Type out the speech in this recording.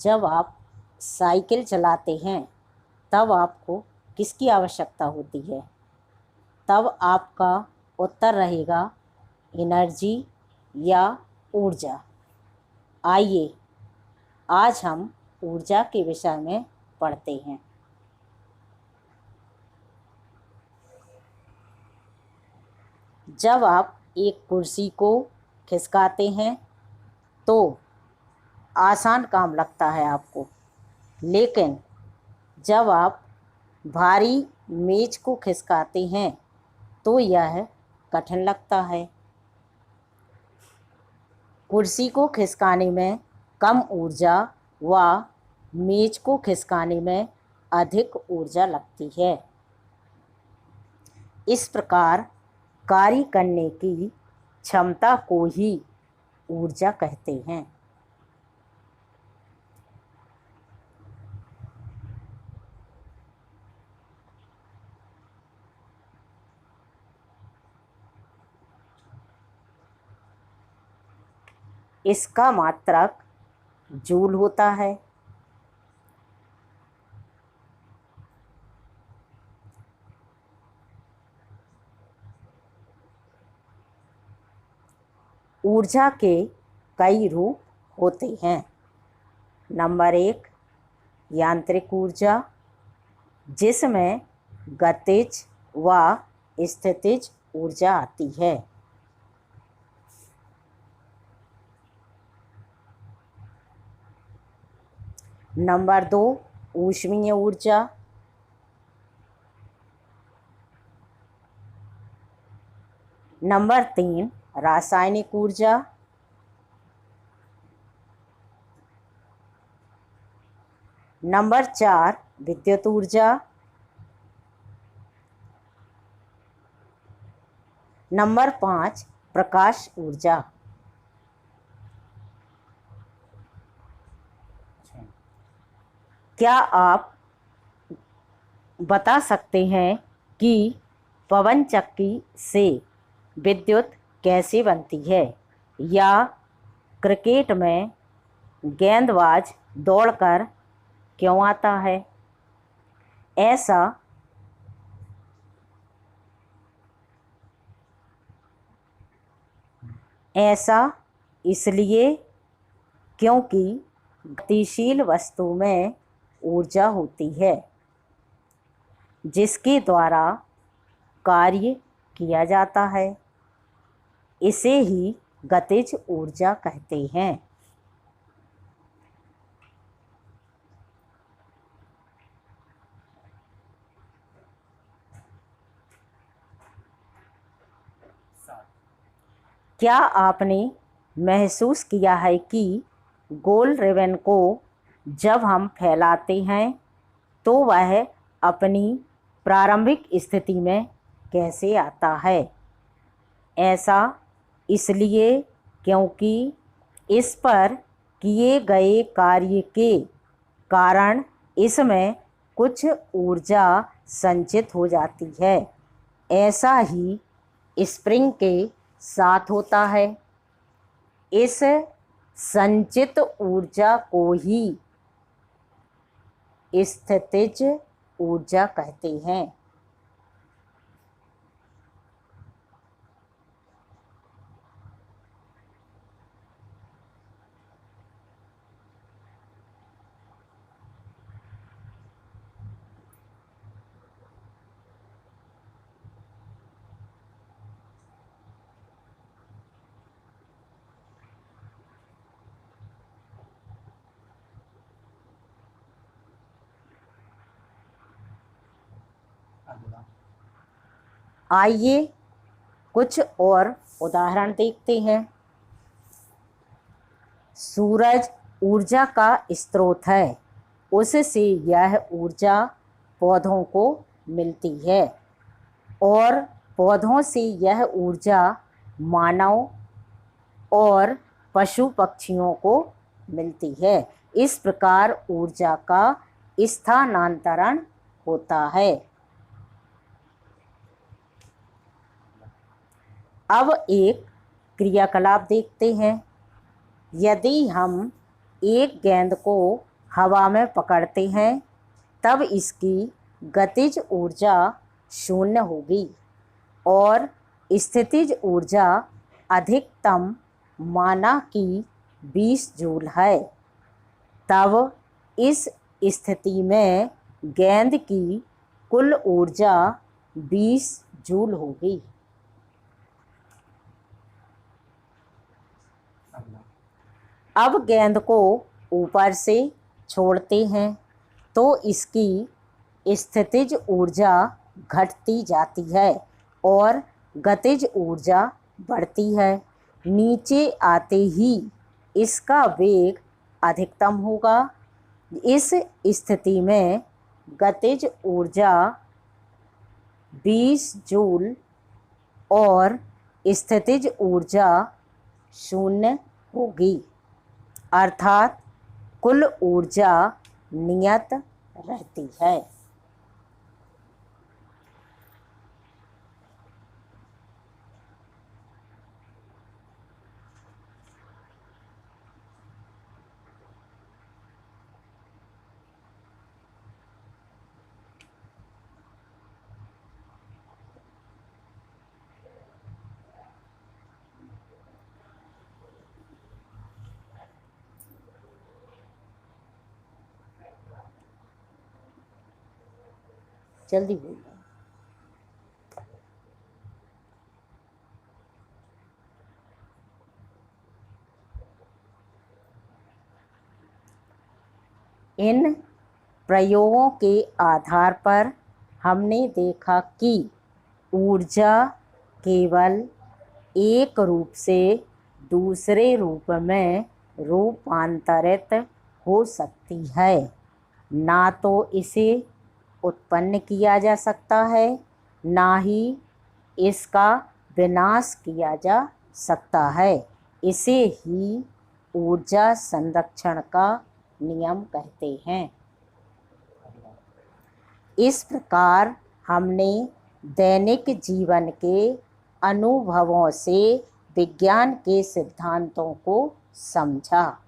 जब आप साइकिल चलाते हैं तब आपको किसकी आवश्यकता होती है? तब आपका उत्तर रहेगा एनर्जी या ऊर्जा। आइए आज हम ऊर्जा के विषय में पढ़ते हैं। जब आप एक कुर्सी को खिसकाते हैं तो आसान काम लगता है आपको, लेकिन जब आप भारी मेज को खिसकाते हैं तो यह कठिन लगता है। कुर्सी को खिसकाने में कम ऊर्जा व मेज को खिसकाने में अधिक ऊर्जा लगती है। इस प्रकार कार्य करने की क्षमता को ही ऊर्जा कहते हैं। इसका मात्रक जूल होता है। ऊर्जा के कई रूप होते हैं। नंबर 1 यांत्रिक ऊर्जा, जिसमें गतिज व स्थितिज ऊर्जा आती है। नंबर 2 ऊष्मीय ऊर्जा, नंबर 3 रासायनिक ऊर्जा, नंबर 4 विद्युत ऊर्जा, नंबर 5 प्रकाश ऊर्जा। क्या आप बता सकते हैं कि पवन चक्की से विद्युत कैसे बनती है, या क्रिकेट में गेंदबाज दौड़कर क्यों आता है? ऐसा इसलिए क्योंकि गतिशील वस्तु में ऊर्जा होती है जिसके द्वारा कार्य किया जाता है। इसे ही गतिज ऊर्जा कहते हैं। क्या आपने महसूस किया है कि गोल रिबन को जब हम फैलाते हैं तो वह अपनी प्रारंभिक स्थिति में कैसे आता है? ऐसा इसलिए क्योंकि इस पर किए गए कार्य के कारण इसमें कुछ ऊर्जा संचित हो जाती है। ऐसा ही स्प्रिंग के साथ होता है। इस संचित ऊर्जा को ही स्थितिज ऊर्जा कहते हैं। आइए कुछ और उदाहरण देखते हैं। सूरज ऊर्जा का स्रोत है, उससे यह ऊर्जा पौधों को मिलती है और पौधों से यह ऊर्जा मानव और पशु पक्षियों को मिलती है। इस प्रकार ऊर्जा का स्थानांतरण होता है। अब एक क्रियाकलाप देखते हैं। यदि हम एक गेंद को हवा में पकड़ते हैं तब इसकी गतिज ऊर्जा शून्य होगी और स्थितिज ऊर्जा अधिकतम माना कि 20 जूल है। तब इस स्थिति में गेंद की कुल ऊर्जा 20 जूल होगी। अब गेंद को ऊपर से छोड़ते हैं तो इसकी स्थितिज ऊर्जा घटती जाती है और गतिज ऊर्जा बढ़ती है। नीचे आते ही इसका वेग अधिकतम होगा। इस स्थिति में गतिज ऊर्जा 20 जूल और स्थितिज ऊर्जा 0 होगी, अर्थात कुल ऊर्जा नियत रहती है। जल्दी बोलो। इन प्रयोगों के आधार पर हमने देखा कि ऊर्जा केवल एक रूप से दूसरे रूप में रूपांतरित हो सकती है, ना तो इसे उत्पन्न किया जा सकता है ना ही इसका विनाश किया जा सकता है। इसे ही ऊर्जा संरक्षण का नियम कहते हैं। इस प्रकार हमने दैनिक जीवन के अनुभवों से विज्ञान के सिद्धांतों को समझा।